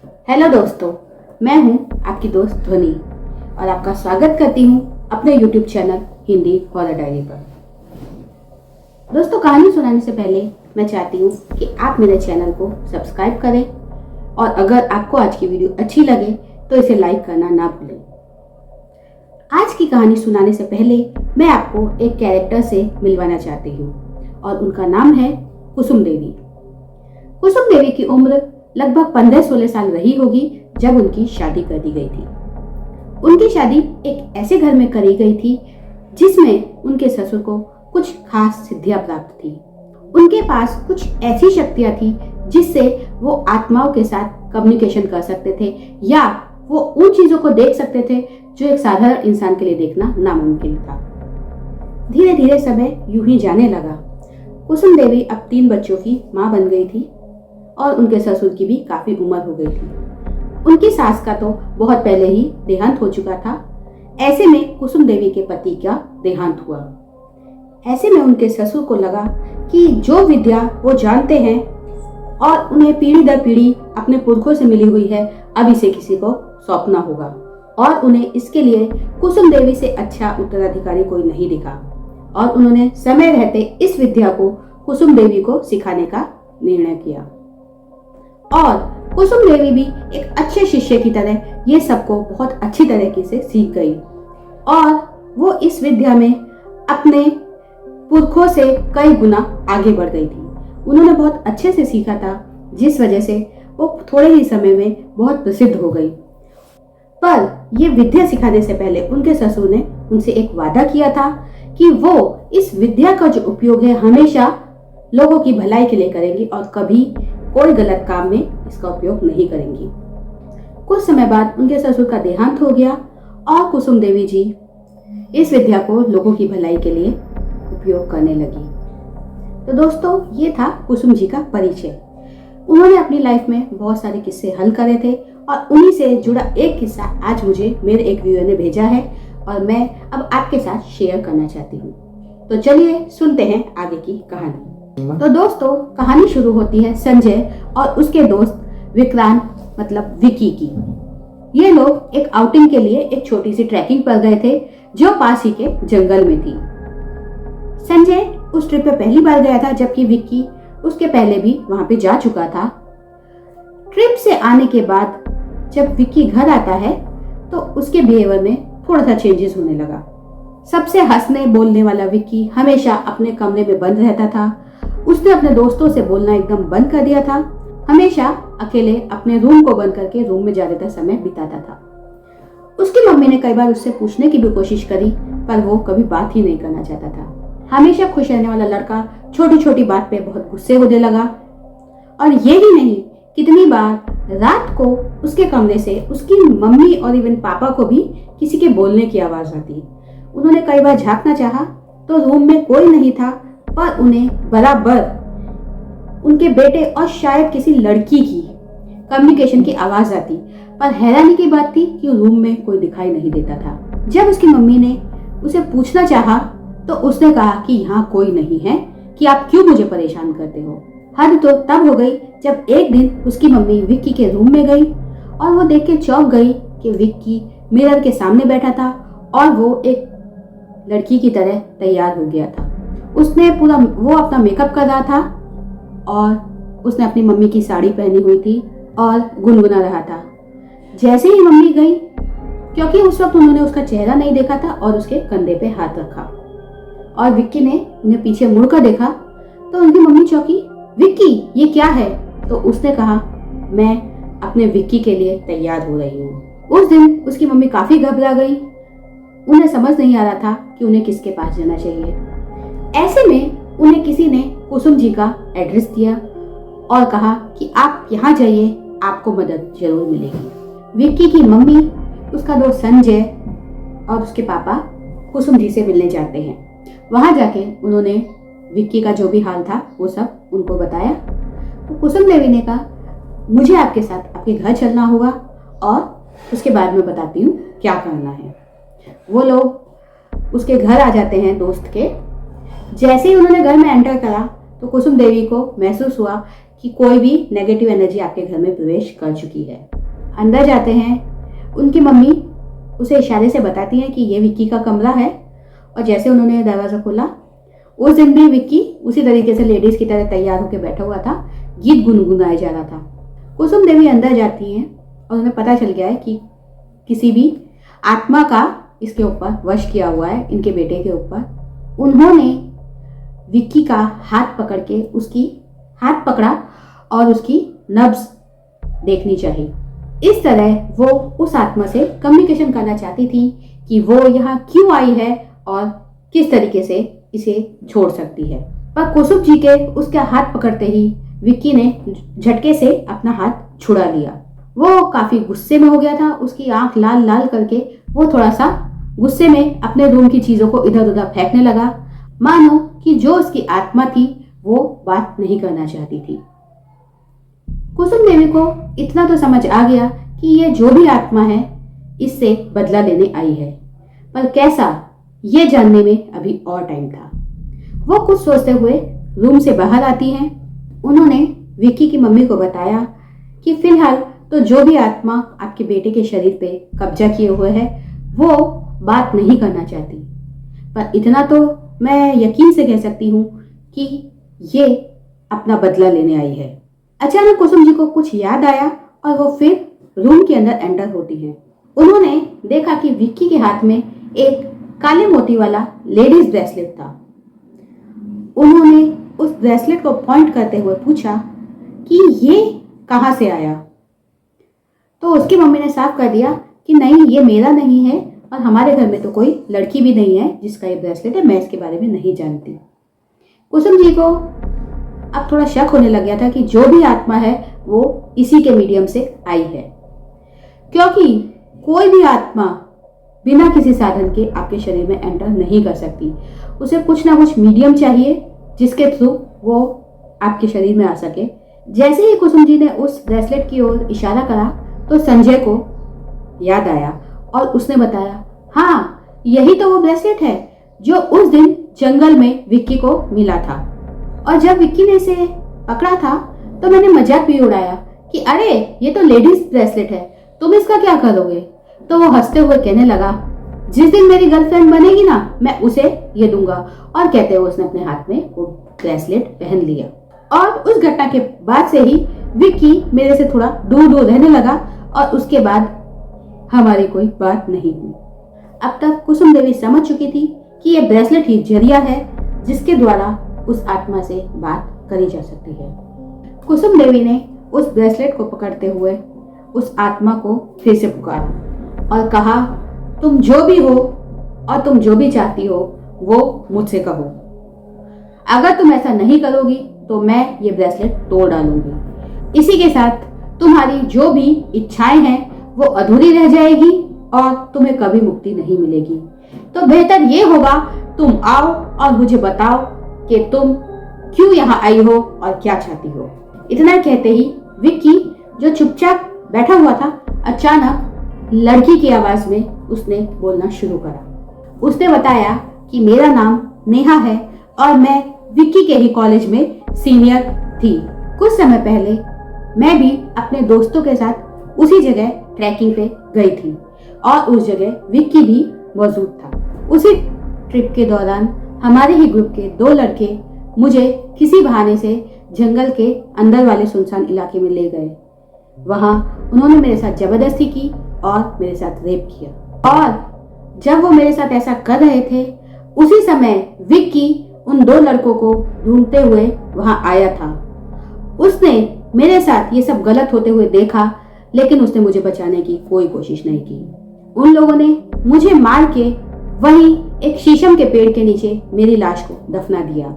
Hello दोस्तों, मैं हूं आपकी दोस्त ध्वनि और आपका स्वागत करती हूं अपने YouTube channel Hindi horror diary पर। दोस्तों, कहानी सुनाने से पहले मैं चाहती हूं कि आप मेरे चैनल को सब्सक्राइब करें और अगर आपको आज की वीडियो अच्छी लगे तो इसे लाइक करना ना भूलें। आज की कहानी सुनाने से पहले मैं आपको एक कैरेक्टर से मिलवाना चाहती हूँ और उनका नाम है कुसुम देवी। कुसुम देवी की उम्र लगभग 15-16 साल रही होगी जब उनकी शादी कर दी गई थी। उनकी शादी एक ऐसे घर में करी गई थी जिसमें उनके ससुर को कुछ खास सिद्धियां प्राप्त थी। उनके पास कुछ ऐसी शक्तियां थी जिससे वो आत्माओं के साथ कम्युनिकेशन कर सकते थे या वो उन चीजों को देख सकते थे जो एक साधारण इंसान के लिए देखना नामुमकिन था। धीरे धीरे समय यूं ही जाने लगा। कुसुम देवी अब 3 बच्चों की मां बन गई थी और उनके ससुर की भी काफी उम्र हो गई थी। उनकी सास का तो बहुत पहले ही देहांत हो चुका था। ऐसे में कुसुम देवी के पति का देहांत हुआ। ऐसे में उनके ससुर को लगा कि जो विद्या वो जानते हैं और उन्हें पीढ़ी दर पीढ़ी अपने पुरखों से मिली हुई है, अब इसे किसी को सौंपना होगा और उन्हें इसके लिए कुसुम देवी से अच्छा उत्तराधिकारी कोई नहीं दिखा और उन्होंने समय रहते इस विद्या को कुसुम देवी को सिखाने का निर्णय किया। और कुसुम देवी भी एक अच्छे शिष्य की तरह ये सबको बहुत अच्छी तरीके से सीख गई और वो इस विद्या में अपने पुरखों से कई गुना आगे बढ़ गई थी। उन्होंने बहुत अच्छे से सीखा था जिस वजह से वो थोड़े ही समय में बहुत प्रसिद्ध हो गई। पर ये विद्या सिखाने से पहले उनके ससुर ने उनसे एक वादा किया था कि वो इस विद्या का जो उपयोग है हमेशा लोगों की भलाई के लिए करेंगी और कभी कोई गलत काम में इसका उपयोग नहीं करेंगी। कुछ समय बाद उनके ससुर का देहांत हो गया और कुसुम देवी जी इस विद्या को लोगों की भलाई के लिए उपयोग करने लगी। तो दोस्तों, ये था कुसुम जी का परिचय। उन्होंने अपनी लाइफ में बहुत सारे किस्से हल करे थे और उन्हीं से जुड़ा एक किस्सा आज मुझे मेरे एक व्यूअर ने भेजा है और मैं अब आपके साथ शेयर करना चाहती हूँ। तो चलिए सुनते हैं आगे की कहानी। तो दोस्तों, कहानी शुरू होती है संजय और उसके दोस्त विक्रांत मतलब विकी की। ये लोग एक आउटिंग के लिए एक छोटी सी ट्रैकिंग पर गए थे जो पास ही के जंगल में थी। संजय उस ट्रिप पे पहली बार गया था जबकि विक्की उसके पहले भी वहां पे जा चुका था। ट्रिप से आने के बाद जब विक्की घर आता है तो उसके बिहेवियर में थोड़ा सा चेंजेस होने लगा। सबसे हंसने बोलने वाला विक्की हमेशा अपने कमरे में बंद रहता था। उसने अपने दोस्तों से बोलना एकदम बंद कर दिया था। हमेशा अकेले अपने रूम को बंद करके रूम में ज्यादातर समय बिताता था। उसकी मम्मी ने कई बार उससे पूछने की भी कोशिश करी पर वो कभी बात ही नहीं करना चाहता था। हमेशा खुश रहने वाला लड़का छोटी छोटी बात पे बहुत गुस्से होने लगा। और ये ही नहीं, कितनी बार रात को उसके कमरे से उसकी मम्मी और इवन पापा को भी किसी के बोलने की आवाज आती। उन्होंने कई बार झांकना चाहा तो रूम में कोई नहीं था पर उन्हें बराबर उनके बेटे और शायद किसी लड़की की कम्युनिकेशन की आवाज आती। पर हैरानी की बात थी कि रूम में कोई दिखाई नहीं देता था। जब उसकी मम्मी ने उसे पूछना चाहा तो उसने कहा कि यहाँ कोई नहीं है, कि आप क्यों मुझे परेशान करते हो। हद तो तब हो गई जब एक दिन उसकी मम्मी विक्की के रूम में गई और वो देख के चौंक गई कि विक्की मिरर के सामने बैठा था और वो एक लड़की की तरह तैयार हो गया था। उसने वो अपना मेकअप कर रहा था और उसने अपनी मम्मी की साड़ी पहनी हुई थी और गुनगुना रहा था। जैसे ही मम्मी गई, क्योंकि उस वक्त उन्होंने उसका चेहरा नहीं देखा था और उसके कंधे पे हाथ रखा और विक्की ने उन्हें पीछे मुड़कर देखा तो उनकी मम्मी चौंकी, विक्की ये क्या है? तो उसने कहा, मैं अपने विक्की के लिए तैयार हो रही हूँ। उस दिन उसकी मम्मी काफी घबरा गई। उन्हें समझ नहीं आ रहा था कि उन्हें किसके पास जाना चाहिए। ऐसे में उन्हें किसी ने कुसुम जी का एड्रेस दिया और कहा कि आप यहाँ जाइए, आपको मदद जरूर मिलेगी। विक्की की मम्मी, उसका दोस्त संजय और उसके पापा कुसुम जी से मिलने जाते हैं। वहां जाके उन्होंने विक्की का जो भी हाल था वो सब उनको बताया। तो कुसुम देवी ने कहा, मुझे आपके साथ आपके घर चलना होगा और उसके बाद में बताती हूँ क्या करना है। वो लोग उसके घर आ जाते हैं दोस्त के। जैसे ही उन्होंने घर में एंटर करा तो कुसुम देवी को महसूस हुआ कि कोई भी नेगेटिव एनर्जी आपके घर में प्रवेश कर चुकी है। अंदर जाते हैं, उनकी मम्मी उसे इशारे से बताती हैं कि ये विक्की का कमरा है। और जैसे उन्होंने दरवाज़ा खोला, उस दिन भी विक्की उसी तरीके से लेडीज की तरह तैयार होकर बैठा हुआ था, गीत गुनगुनाया जा रहा था। कुसुम देवी अंदर जाती हैं और उन्हें पता चल गया है कि किसी भी आत्मा का इसके ऊपर वश किया हुआ है, इनके बेटे के ऊपर। उन्होंने विक्की का हाथ पकड़ के उसकी हाथ पकड़ा और उसकी नब्ज देखनी चाहिए। इस तरह वो उस आत्मा से कम्युनिकेशन करना चाहती थी कि वो यहाँ क्यों आई है और किस तरीके से इसे छोड़ सकती है। पर कुसुम जी के उसका हाथ पकड़ते ही विक्की ने झटके से अपना हाथ छुड़ा लिया। वो काफी गुस्से में हो गया था, उसकी आंख लाल लाल करके वो थोड़ा सा गुस्से में अपने रूम की चीजों को इधर उधर फेंकने लगा, मानो कि जो उसकी आत्मा थी वो बात नहीं करना चाहती थी। कुसुम देवी को इतना तो समझ आ गया कि ये जो भी आत्मा है इससे बदला लेने आई है, पर कैसा ये जानने में अभी और टाइम था। वो कुछ सोचते हुए रूम से बाहर आती हैं। उन्होंने विक्की की मम्मी को बताया कि फिलहाल तो जो भी आत्मा आपके बेटे के शरीर पे कब्जा किए हुए है वो बात नहीं करना चाहती, पर इतना तो मैं यकीन से कह सकती हूँ कि ये अपना बदला लेने आई है। अचानक कुसुम जी को कुछ याद आया और वो फिर रूम के अंदर एंटर होती हैं। उन्होंने देखा कि विक्की के हाथ में एक काले मोती वाला लेडीज ब्रेसलेट था। उन्होंने उस ब्रेसलेट को पॉइंट करते हुए पूछा कि ये कहाँ से आया। तो उसकी मम्मी ने साफ कर दिया कि नहीं, ये मेरा नहीं है और हमारे घर में तो कोई लड़की भी नहीं है जिसका ये ब्रेसलेट है, मैं इसके बारे में नहीं जानती। कुसुम जी को अब थोड़ा शक होने लग गया था कि जो भी आत्मा है वो इसी के मीडियम से आई है, क्योंकि कोई भी आत्मा बिना किसी साधन के आपके शरीर में एंटर नहीं कर सकती। उसे कुछ ना कुछ मीडियम चाहिए जिसके थ्रू वो आपके शरीर में आ सके। जैसे ही कुसुम जी ने उस ब्रेसलेट की ओर इशारा करा तो संजय को याद आया और उसने बताया, हाँ यही तो वो ब्रेसलेट है जो उस दिन जंगल में विक्की को मिला था। और जब विक्की ने इसे पकड़ा था तो मैंने मजाक भी उड़ाया कि अरे ये तो लेडीज ब्रेसलेट है, तुम इसका क्या करोगे। तो वो हंसते हुए कहने लगा, जिस दिन मेरी गर्लफ्रेंड बनेगी ना मैं उसे ये दूंगा। और कहते हुए उसने अपने हाथ में वो ब्रेसलेट पहन लिया। और उस घटना के बाद से ही विक्की मेरे से थोड़ा दूर दूर रहने लगा और उसके बाद हमारी कोई बात नहीं हुई। अब तक कुसुम देवी समझ चुकी थी कि ये ब्रेसलेट ही जरिया है जिसके द्वारा उस आत्मा से बात करी जा सकती है। कुसुम देवी ने उस ब्रेसलेट को पकड़ते हुए उस आत्मा को फिर से पुकारा और कहा, तुम जो भी हो और तुम जो भी चाहती हो वो मुझसे कहो। अगर तुम ऐसा नहीं करोगी तो मैं ये ब्रेसलेट तोड़ डालूंगी। इसी के साथ तुम्हारी जो भी इच्छाएं हैं वो अधूरी रह जाएगी और तुम्हें कभी मुक्ति नहीं मिलेगी। तो बेहतर ये होगा तुम आओ और मुझे बताओ कि तुम क्यों यहाँ आई हो और क्या चाहती हो। इतना कहते ही विक्की जो चुपचाप बैठा हुआ था अचानक लड़की की आवाज में उसने बोलना शुरू करा। उसने बताया कि मेरा नाम नेहा है और मैं विक्की के ही कॉलेज में सीनियर थी। कुछ समय पहले मैं भी अपने दोस्तों के साथ उसी जगह ट्रैकिंग पे गई थी और उस जगह विक्की भी मौजूद था। उसी ट्रिप के दौरान हमारे ही ग्रुप के 2 लड़के मुझे किसी बहाने से जंगल के अंदर वाले सुनसान इलाके में ले गए। वहां उन्होंने मेरे साथ जबरदस्ती की और मेरे साथ रेप किया। और जब वो मेरे साथ ऐसा कर रहे थे उसी समय विक्की उन 2 लड़कों को ढूंढते हुए वहां आया था। उसने मेरे साथ ये सब गलत होते हुए देखा लेकिन उसने मुझे बचाने की कोई कोशिश नहीं की। उन लोगों ने मुझे मार के वहीं एक शीशम के पेड़ के नीचे मेरी लाश को दफना दिया।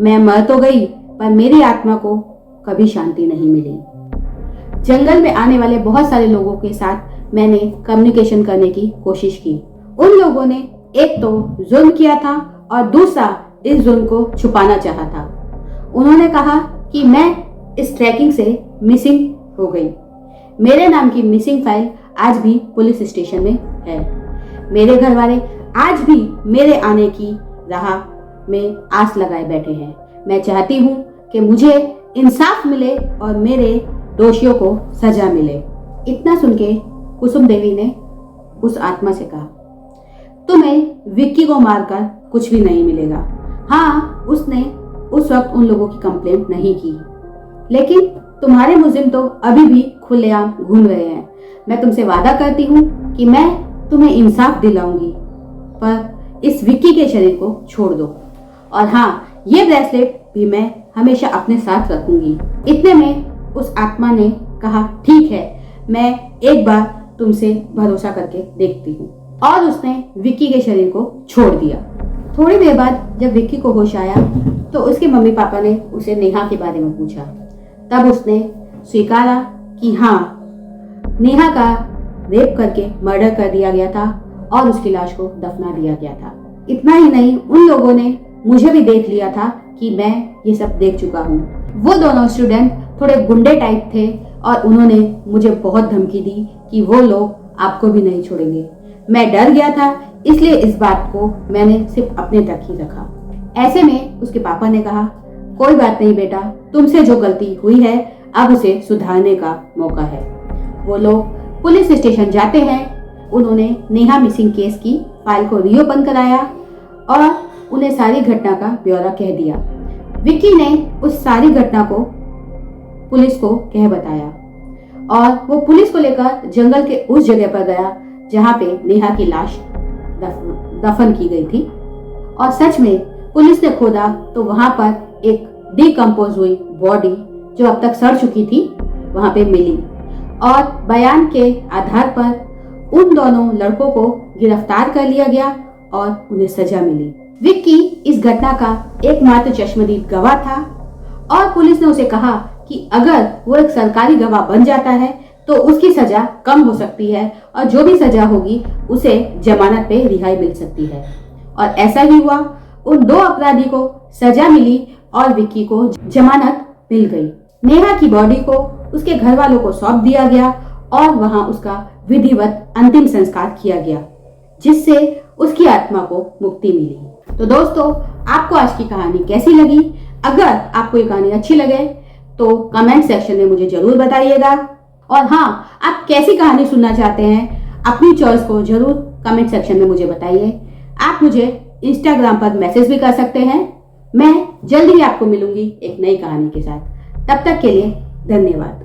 मैं मर तो गई पर मेरी आत्मा को कभी शांति नहीं मिली। जंगल में आने वाले बहुत सारे लोगों के साथ मैंने कम्युनिकेशन करने की कोशिश की। उन लोगों ने एक तो जुल्म किया था और दूसरा इस जुल्म को छुपाना चाहा था। उन्होंने कहा कि मैं इस ट्रैकिंग से मिसिंग हो गई। मेरे नाम की मिसिंग फाइल आज भी पुलिस स्टेशन में है। मेरे घर वाले आज भी मेरे आने की राह में आस लगाए बैठे हैं। मैं चाहती हूँ कि मुझे इंसाफ मिले और मेरे दोषियों को सजा मिले। इतना सुन के कुसुम देवी ने उस आत्मा से कहा, तुम्हें विक्की को मारकर कुछ भी नहीं मिलेगा। हाँ, उसने उस वक्त उन लोगों की कंप्लेंट नहीं की, लेकिन तुम्हारे मुजिम तो अभी भी खुलेआम घूम रहे हैं। मैं तुमसे वादा करती हूँ कि मैं तुम्हें इंसाफ दिलाऊंगी, पर इस विक्की के शरीर को छोड़ दो। और हाँ, ये ब्रेसलेट भी मैं हमेशा अपने साथ रखूंगी। इतने में उस आत्मा ने कहा, ठीक है, मैं एक बार तुमसे भरोसा करके देखती हूँ। और उसने विक्की के शरीर को छोड़ दिया। थोड़ी देर बाद जब विक्की को होश आया तो उसके मम्मी पापा ने उसे नेहा के बारे में पूछा। तब उसने स्वीकारा कि हाँ, नेहा का रेप करके मर्डर कर दिया गया था और उसकी लाश को दफना दिया गया था। इतना ही नहीं, उन लोगों ने मुझे भी देख लिया था कि मैं ये सब देख चुका हूँ। वो दोनों स्टूडेंट थोड़े गुंडे टाइप थे और उन्होंने मुझे बहुत धमकी दी कि वो लोग आपको भी नहीं छोड़ेंगे। मैं डर गया था, इसलिए इस बात को मैंने सिर्फ अपने तक ही रखा। ऐसे में उसके पापा ने कहा, कोई बात नहीं बेटा, तुमसे जो गलती हुई है अब उसे सुधारने का मौका है। वो लोग पुलिस स्टेशन जाते हैं। उन्होंने नेहा मिसिंग केस की फाइल को रीओपन कराया और उन्हें सारी घटना का ब्यौरा कह दिया। विक्की ने उस सारी घटना को पुलिस को कह बताया और वो पुलिस को लेकर जंगल के उस जगह पर गया जहाँ पे नेहा की लाश दफन की गई थी। और सच में पुलिस ने खोदा तो वहां पर एक डिकम्पोज हुई बॉडी जो अब तक सड़ चुकी थी वहां पे मिली और बयान के आधार पर उन दोनों लड़कों को गिरफ्तार कर लिया गया और उन्हें सजा मिली। विक्की इस घटना का एकमात्र चश्मदीद गवाह था और पुलिस ने उसे कहा कि अगर वो एक सरकारी गवाह बन जाता है तो उसकी सजा कम हो सकती है और जो भी सजा होगी उसे जमानत पे रिहाई मिल सकती है। और ऐसा ही हुआ। उन दो अपराधी को सजा मिली और विक्की को जमानत मिल गई। नेहा की बॉडी को उसके घर वालों को सौंप दिया गया और वहां उसका विधिवत अंतिम संस्कार किया गया, जिससे उसकी आत्मा को मुक्ति मिली। तो दोस्तों, आपको आज की कहानी कैसी लगी? अगर आपको ये कहानी अच्छी लगे तो कमेंट सेक्शन में मुझे जरूर बताइएगा। और हाँ, आप कैसी कहानी सुनना चाहते हैं अपनी चॉइस को जरूर कमेंट सेक्शन में मुझे बताइए। आप मुझे इंस्टाग्राम पर मैसेज भी कर सकते हैं। मैं जल्दी ही आपको मिलूंगी एक नई कहानी के साथ। तब तक के लिए धन्यवाद।